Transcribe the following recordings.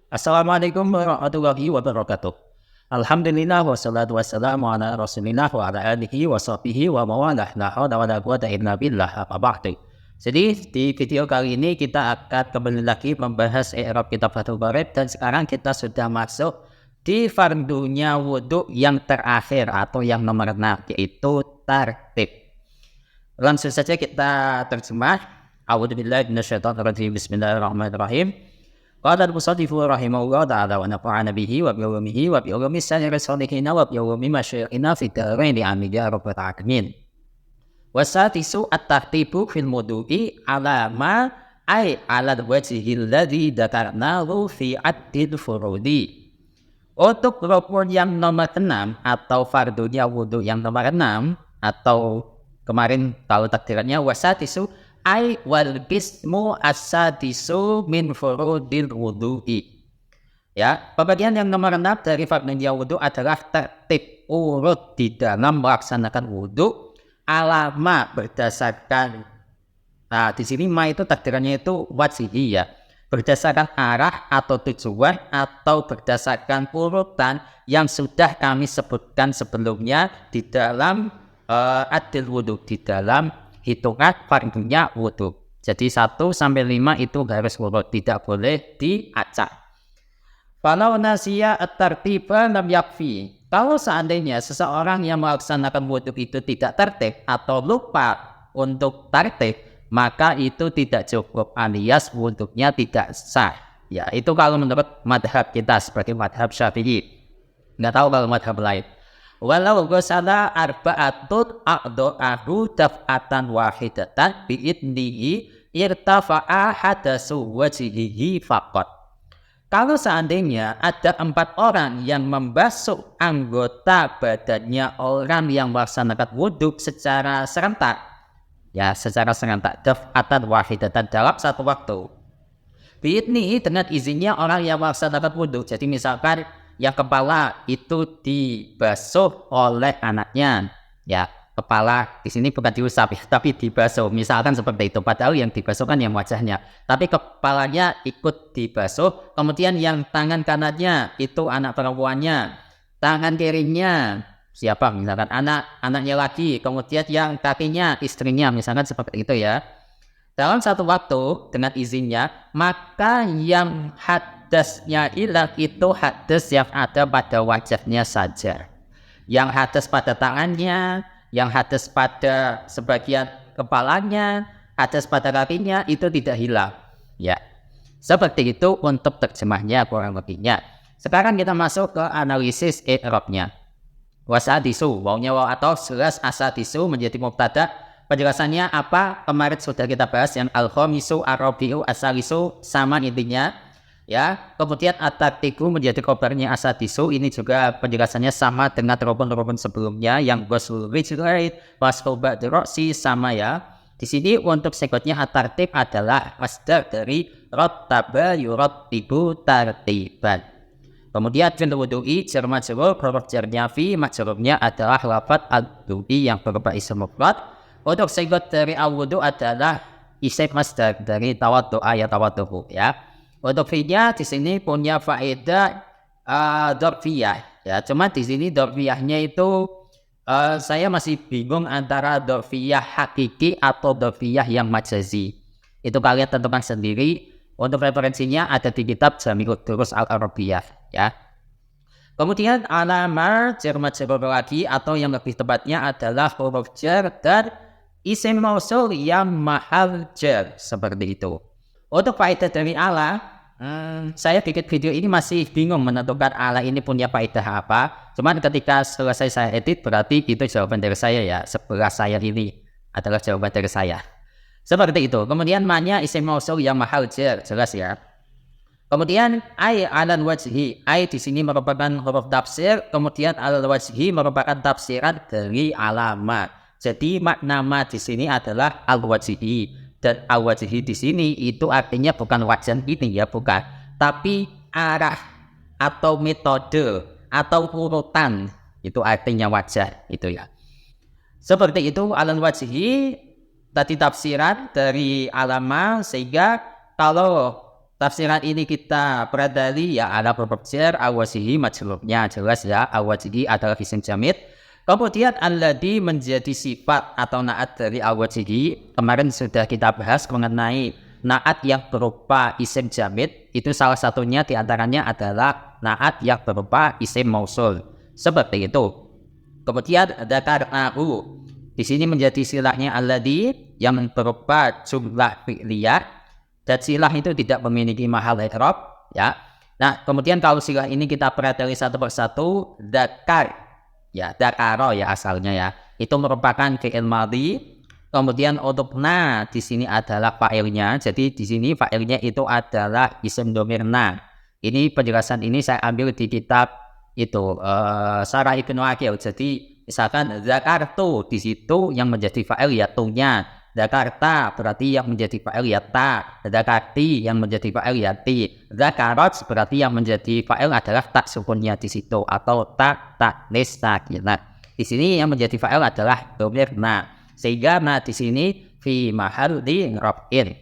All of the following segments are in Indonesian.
Assalamualaikum warahmatullahi wabarakatuh. Alhamdulillah wassalatu wassalamu ala Rasulillah wa ala alihi wa sahbihi wa mawalah. La haula wala quwata illa billah. Apa ba'du. Jadi di video kali ini kita akan kembali lagi membahas i'rab kitab Fathul Qorib, dan sekarang kita sudah masuk di fardunya wudhu yang terakhir atau yang nomor 6, yaitu tartib. Langsung saja kita terjemah. A'udzubillahi minasyaitonir rajim. Bismillahirrahmanirrahim. Qala al-musannifu rahimahullah ta'ala wa nafa'ana bihi wa bi'ulumihi wa bi'ulumi sa'iri salihina wa bi'ulumi masyayikhina fid dharaini amin ya rabbal alamin. Wasatisu at-tartibu fil wudu'i ala ma ay ala wajhi alladhi dzakarnahu fi addil furudi. Untuk rukun yang nomor 6 atau fardunya wudu yang nomor 6, atau kemarin kalau takdirannya wasatisu ay wal bismu as-sadisu min furudil wudu'i. Ya, pembagian yang nomor 6 dari fardunya wudu adalah tertib urut di dalam melaksanakan wudu alama berdasarkan, nah di sini ma itu takdirannya itu wajhi ya, berdasarkan arah atau tujuan atau berdasarkan urutan yang sudah kami sebutkan sebelumnya di dalam adil wudu, di dalam hitungan fardunya wudu. Jadi 1 sampai 5 itu harus urut, tidak boleh diacak. Falau nasiya at-tartiba lam yakfi. Kalau seandainya seseorang yang melaksanakan wudu itu tidak tertib atau lupa untuk tertib, maka itu tidak cukup, alias wudunya tidak sah. Ya, itu kalau menurut madhab kita sebagai madhab Syafi'i. Nggak tahu kalau madhab lain. Walau ghusala arba'atun a'dha'ahu daf'atan wahidatan bi'idnihi irtafa'a hadasu wajhihi faqat. Kalau seandainya ada 4 orang yang membasuh anggota badannya orang yang melaksanakan wudhu secara serentak, ya secara serentak, daf'atan wahidatan, dalam satu waktu, bi'idnihi, dengan izinnya orang yang melaksanakan wudhu. Jadi misalkan yang kepala itu dibasuh oleh anaknya, ya kepala di sini bukan diusap ya, tapi dibasuh, misalkan seperti itu. Padahal yang dibasuh kan yang wajahnya, tapi kepalanya ikut dibasuh. Kemudian yang tangan kanannya itu anak perempuannya, tangan kirinya siapa, misalkan anaknya lagi, kemudian yang kakinya istrinya, misalkan seperti itu ya. Dalam satu waktu dengan izinnya, maka yang hadasnya hilang itu hadas yang ada pada wajahnya saja. Yang hadas pada tangannya, yang hadas pada sebagian kepalanya, hadas pada kakinya itu tidak hilang. Ya, seperti itu untuk terjemahnya kurang lebihnya. Sekarang kita masuk ke analisis i'rabnya. Wasadisu, wawnya waw atau jelas asadisu menjadi mubtada. Penjelasannya apa? Kemarin sudah kita bahas yang al-khamisu, ar-rabi'u, asalisu, sama intinya ya. Kemudian at-tartibu menjadi khobarnya asadisu, ini juga penjelasannya sama dengan rukun-rukun sebelumnya yang ghusl rijlain, waslu ba'di ra'si, sama ya. Di sini untuk sekotnya at-tartib adalah masdar dari rattaba yurattibu tartiban. Kemudian fil wudu'i jar majrur, huruf jarnya fi, majrurnya adalah lafadz al-wudu'i yang berupa isim mufrad. Untuk sigot dari al-wudu adalah isim masdar dari tawaddu'a ya tawaddu'u ya. Untuk fi'nya di sini punya faedah dzarfiyah ya. Cuma di sini dzarfiyahnya itu saya masih bingung antara dzarfiyah hakiki atau dzarfiyah yang majazi. Itu kalian tentukan sendiri. Untuk referensinya ada di kitab Jami'ud Durus Al-Arabiyah ya. Kemudian alamar jar majrur lagi, atau yang lebih tepatnya adalah huruf jar dan isim mausul yang mahal jar, seperti itu. Untuk faedah dari ala, saya bikin video ini masih bingung menentukan ala ini punya faedah apa. Cuman ketika selesai saya edit, berarti itu jawaban dari saya ya. Sebelah saya ini adalah jawaban dari saya. Seperti itu. Kemudian ma-nya isim mausul yang mahal jar, jelas ya. Kemudian ay alal wajhi, ay di sini merupakan huruf tafsir, kemudian alal wajhi merupakan tafsiran dari alamat. Jadi makna ma di sini adalah al-wajhi, dan al-wajhi di sini itu artinya bukan wajah ini ya, bukan, tapi arah atau metode atau urutan, itu artinya wajah itu ya. Seperti itu alal wajhi tadi tafsiran dari alama, sehingga kalau tafsiran ini kita pelajari ya ada berpikir awasihi majrurnya jelas ya, awasihi adalah isim jamid. Kemudian alladhi menjadi sifat atau naat dari awasihi. Kemarin sudah kita bahas mengenai naat yang berupa isim jamid, itu salah satunya diantaranya adalah naat yang berupa isim mausul seperti itu. Kemudian dzakarnahu, di sini menjadi silahnya alladhi yang berupa jumlah fi'liyah, dan silah itu tidak memiliki mahal i'rab ya. Nah, kemudian kalau silah ini kita pelajari satu persatu, dzakar ya, dzakaro ya asalnya ya, itu merupakan fi'il madhi. Kemudian untuk na di sini adalah fa'ilnya. Jadi di sini fa'ilnya itu adalah isim dhamir na. Ini penjelasan ini saya ambil di kitab itu Syarah Ibnu Aqil. Jadi misalkan zakartu, di situ yang menjadi fa'il ya tunya. Zakarta berarti yang menjadi fa'il ya ta. Zakarti yang menjadi fa'il ya ti. Zakarot berarti yang menjadi fa'il adalah tak sukunnya di situ atau tak sakinah. Di sini yang menjadi fa'il adalah dhamir na. Sehingga na di sini fi mahalli raf'in.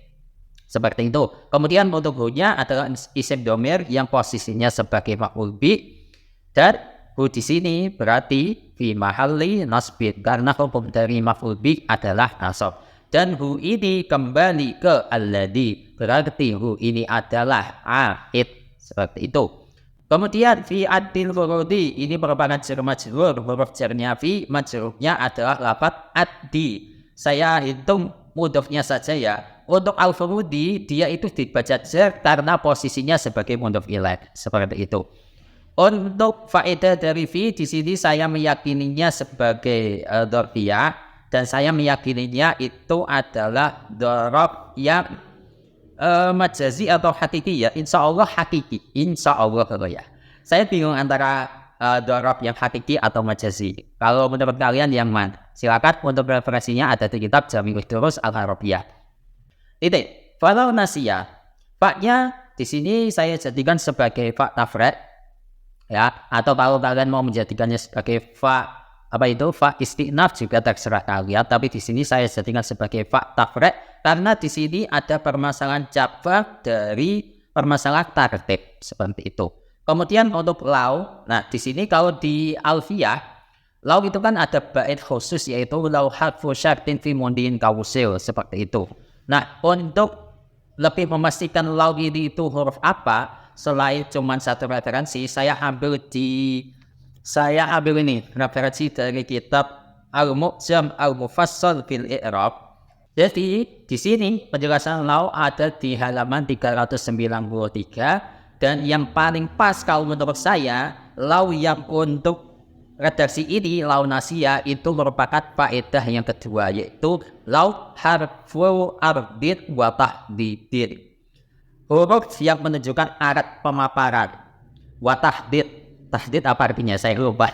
Seperti itu. Kemudian untuk hu-nya adalah isim dhamir yang posisinya sebagai maf'ul bi. Dan hu di sini berarti fi mahalli nasbin, karena hukum dari maf'ul bi adalah nasab. Dan hu ini kembali ke alladhi, berarti hu ini adalah a'id, seperti itu. Kemudian fi addil furudi, ini merupakan jar majrur, huruf jarnya fi, majrurnya adalah lafaz addi. Saya hitung mudhofnya saja ya. Untuk al-furudi dia itu dibaca jar karena posisinya sebagai mudhof ilaih, seperti itu. Untuk faedah dari fi di sini saya meyakininya sebagai dzarfiyah, dan saya meyakininya itu adalah dzaraf yang majazi atau hakiki ya. Insya Allah hakiki, insya Allah ya. Saya bingung antara dzaraf yang hakiki atau majazi. Kalau menurut kalian yang mana? Silakan, untuk referensinya ada di kitab Jami'ud Durus Al-Arabiyah. Titik. Falau nasiya, faknya di sini saya jadikan sebagai fa tafred. Ya, atau kalau kalian mau menjadikannya sebagai fa isti'naf juga terserah kalian, tapi di sini saya jadikan sebagai fa tafred karena di sini ada permasalahan cabang dari permasalahan tartib, seperti itu. Kemudian untuk lau, nah di sini kalau di alfiyah lau itu kan ada bait khusus, yaitu lau harfu syartin fi mundin kausil, seperti itu. Nah, untuk lebih memastikan lau ini itu huruf apa, selain cuma satu referensi, saya ambil ini referensi dari kitab Al-Mu'jam Al-Mufassal fil I'rab. Jadi di sini penjelasan lau ada di halaman 393, dan yang paling pas kalau menurut saya lau yang untuk redaksi ini, lau nasia, itu merupakan faedah yang kedua, yaitu lau harfu ardid wa tahdidin, huruf yang menunjukkan arat pemaparan. Wa tahdid apa artinya saya lupa.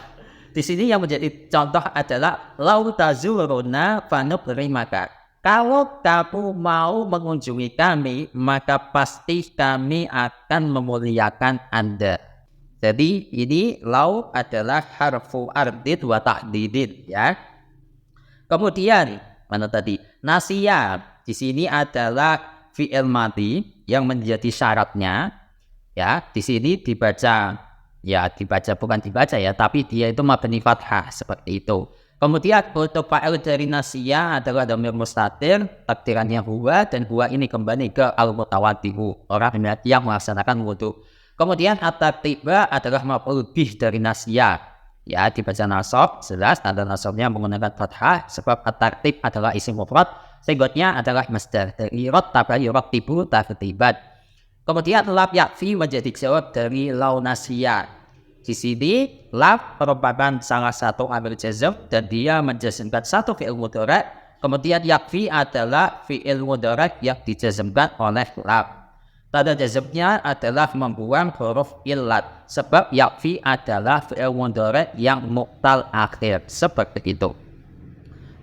Di sini yang menjadi contoh adalah lau tazuruna fanukrimaka, kalau kamu mau mengunjungi kami maka pasti kami akan memuliakan Anda. Jadi ini lau adalah harfu ardid wa tahdidin ya. Kemudian mana tadi? Nasiya di sini adalah fi'il madhi yang menjadi syaratnya ya. Di sini dibaca bukan dibaca ya, tapi dia itu mabni fathah, seperti itu. Kemudian untuk fa'il dari nasiya adalah dhamir mustatir, takdirannya huwa, dan huwa ini kembali ke al-mutawaddihu, orang yang melaksanakan wudu. Kemudian at-tartiba adalah maf'ul bih dari nasiya ya, dibaca nasab, jelas tanda nasabnya menggunakan fathah sebab at-tartib adalah isim mufrad, sigotnya adalah masdar dari rattaba yurattibu tartiban. Kemudian laf yakfi menjadi jawab dari lau nasiya. Di sini laf merupakan salah satu amil jazm dan dia menjazmkan satu fi'il mudhari'. Kemudian yakfi adalah fi'il mudhari' yang dijazmkan oleh laf. Tanda jazmnya adalah membuang huruf illat, sebab yakfi adalah fi'il mudhari' yang mu'tal akhir, seperti itu.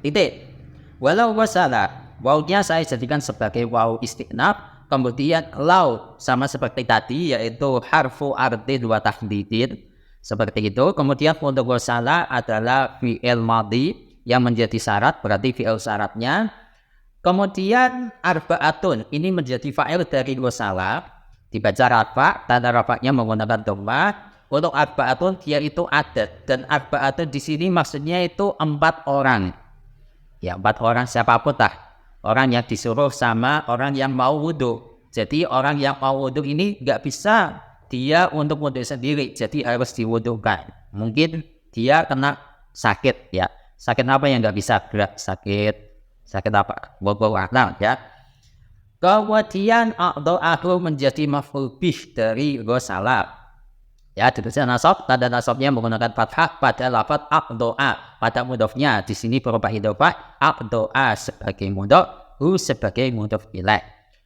Titik. Walau wasala, wawnya saya jadikan sebagai waw istiqnaf. Kemudian lau sama seperti tadi, yaitu harfu ardid wa tahdidin, seperti itu. Kemudian untuk wasala adalah fi'il madhi yang menjadi syarat, berarti fi'il syaratnya. Kemudian arba'atun ini menjadi fa'il dari wasala. dibaca rafa, tanda rafanya menggunakan dhamma. Untuk arba'atun dia itu adat, dan arba'atun di sini maksudnya itu 4 orang. Ya 4 orang siapapun lah. Orang yang disuruh sama orang yang mau wudhu. Jadi orang yang mau wudhu ini nggak bisa dia untuk wudhu sendiri, jadi harus diwudhukan. Mungkin dia kena sakit ya. Sakit apa yang nggak bisa gerak? Sakit apa? Bau ya. Kemudian a'dha'ahu menjadi maf'ul bih dari ghasala. Ya, dituliskan nasab, tanda nasabnya menggunakan fathah pada lafaz a'dha'a. Pada mudhofnya di sini berupa idhofah, a'dha'a sebagai mudhof, hu sebagai mudhof ilaih.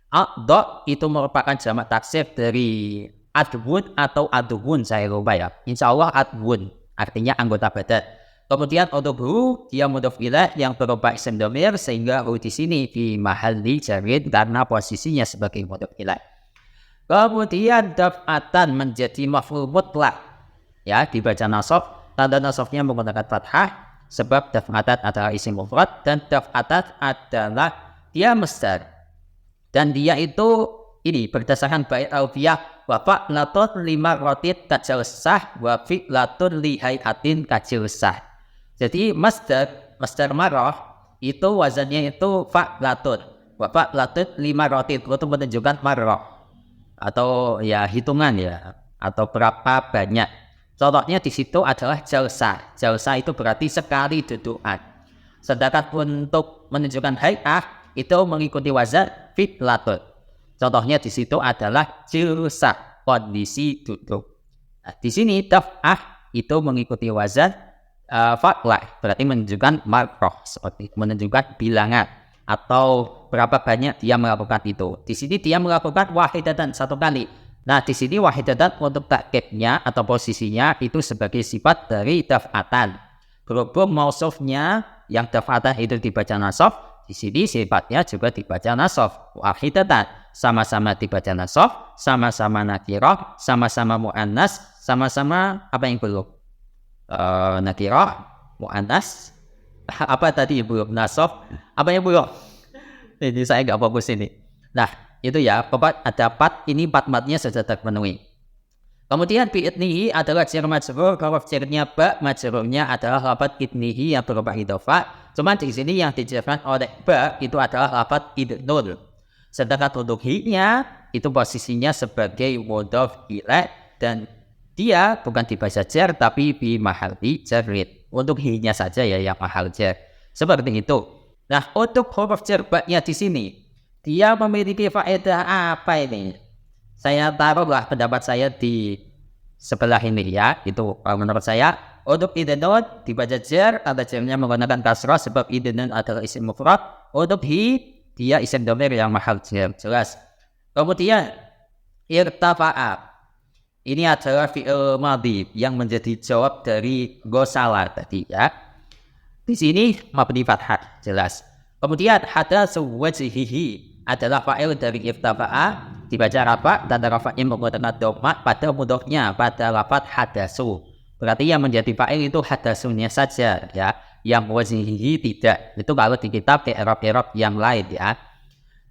A'dha' itu merupakan jamak taksir dari adwun atau aduwun, saya lupa ya. Insyaallah adwun, artinya anggota badan. Kemudian untuk hu dia mudhof ilaih yang berupa isim dhamir, sehingga hu di sini di mahalli jarin karena posisinya sebagai mudhof ilaih. Kemudian daf'atan menjadi maf'ul mutlak. Ya, dibaca nasab, tanda nasabnya menggunakan fathah sebab daf'atan adalah isim mufrad dan daf'atan adalah dia masdar. Dan dia itu ini berdasarkan bait alfiyah wa fa'latun lima rotit kajalsah wa fi'latun lihai'atin kajalsah. Jadi masdar marah itu wazannya itu fa'latun. Wa fa'latun lima rotit untuk menunjukkan marah atau ya hitungan ya, atau berapa banyak. Contohnya di situ adalah jalsa. Jalsa itu berarti sekali dudukan. Sedangkan untuk menunjukkan hay'ah itu mengikuti wazan fi'latun. Contohnya di situ adalah jalsa, kondisi duduk. Nah, di sini daf'ah itu mengikuti wazan fa'lah, berarti menunjukkan marroh, seperti menunjukkan bilangan atau berapa banyak dia melakukan itu. Di sini dia melakukan wahidatan, 1 kali. Nah, di sini wahidatan untuk takkibnya atau posisinya itu sebagai sifat dari daf'atan. Berhubung mausufnya yang daf'atan itu dibaca nasab, di sini sifatnya juga dibaca nasab. Wahidatan sama-sama dibaca nasab, sama-sama nakirah, sama-sama mu'annas, sama-sama apa yang belum? Nakirah, mu'annas, apa tadi belum? Nasab, apa yang belum? Ini saya nggak fokus ini. Nah, itu ya, ada 4, ini 4 matnya sudah terpenuhi. Kemudian bi'idnihi adalah jar majrur, huruf jarnya ba, majrurnya adalah lafaz idnihi yang berupa idhofah. Cuma di sini yang dijarkan oleh ba itu adalah lafaz idnul. Sedangkan untuk hi-nya itu posisinya sebagai mudhof ilaih dan dia bukan dibaca jar tapi bi mahalli jarrid. Untuk hi-nya saja ya yang mahal jar. Seperti itu. Nah, untuk huruf jar ba-nya di sini, dia memiliki faedah apa ini? Saya taruhlah pendapat saya di sebelah ini ya. Itu menurut saya, untuk idnun dibaca jar, tanda jarnya menggunakan kasrah sebab idnun adalah isim mufrad. Untuk hi, dia isim dhamir yang mahal jar, jelas. Kemudian irtafa'a. Ini adalah fi'il madhi yang menjadi jawab dari ghasala tadi ya. Di sini mabni fathah, jelas. Kemudian hadatsu wajhihi adalah fa'il dari irtafa'a, dibaca rafa, tanda rafa'nya menggunakan dhamma pada mudhofnya pada lafaz hadatsu. Berarti yang menjadi fa'il itu hadatsunya saja ya, yang wajhihi tidak. Itu kalau di kitab i'rab yang lain ya.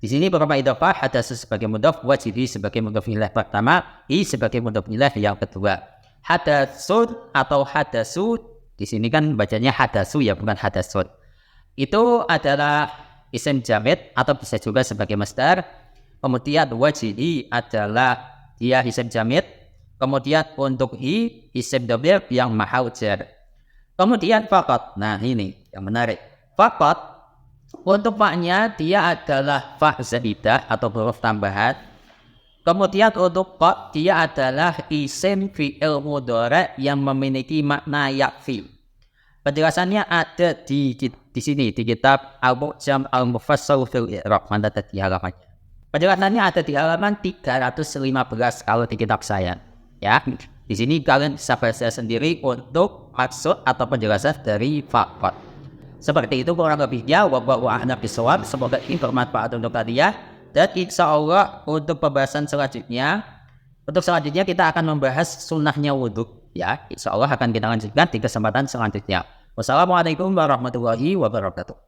Di sini berupa idhofah, hadatsu sebagai mudhof, wajhihi sebagai mudhof ilaih pertama, hi sebagai mudhof ilaih yang kedua. Hadatsun atau hadatsu di sini kan bacanya hadatsu ya, bukan hadatsun. Itu adalah isim jamid atau bisa juga sebagai masdar. Kemudian wajhihi adalah dia isim jamid. Kemudian untuk hi isim dhamir yang mahal jar. Kemudian faqat. Nah, ini yang menarik. Faqat untuk fa-nya dia adalah fa zaidah atau huruf tambahan. Kemudian untuk qad dia adalah isim fi'il mudhari' yang memiliki makna yakfi. Penjelasannya ada di sini di kitab Al-Mu'jam Al-Mufassal fil I'rab. Mana tadi halamannya? Penjelasannya ada di halaman 315 kalau di kitab saya. Ya, di sini kalian bisa baca sendiri untuk maksud atau penjelasan dari faqat. Seperti itu kurang lebihnya. Wallahu a'lam bishawab. Semoga ini bermanfaat untuk kalian. Dan insya Allah untuk pembahasan selanjutnya, kita akan membahas sunnahnya wudhu. Ya, insya Allah akan kita lanjutkan di kesempatan selanjutnya. Wassalamualaikum warahmatullahi wabarakatuh.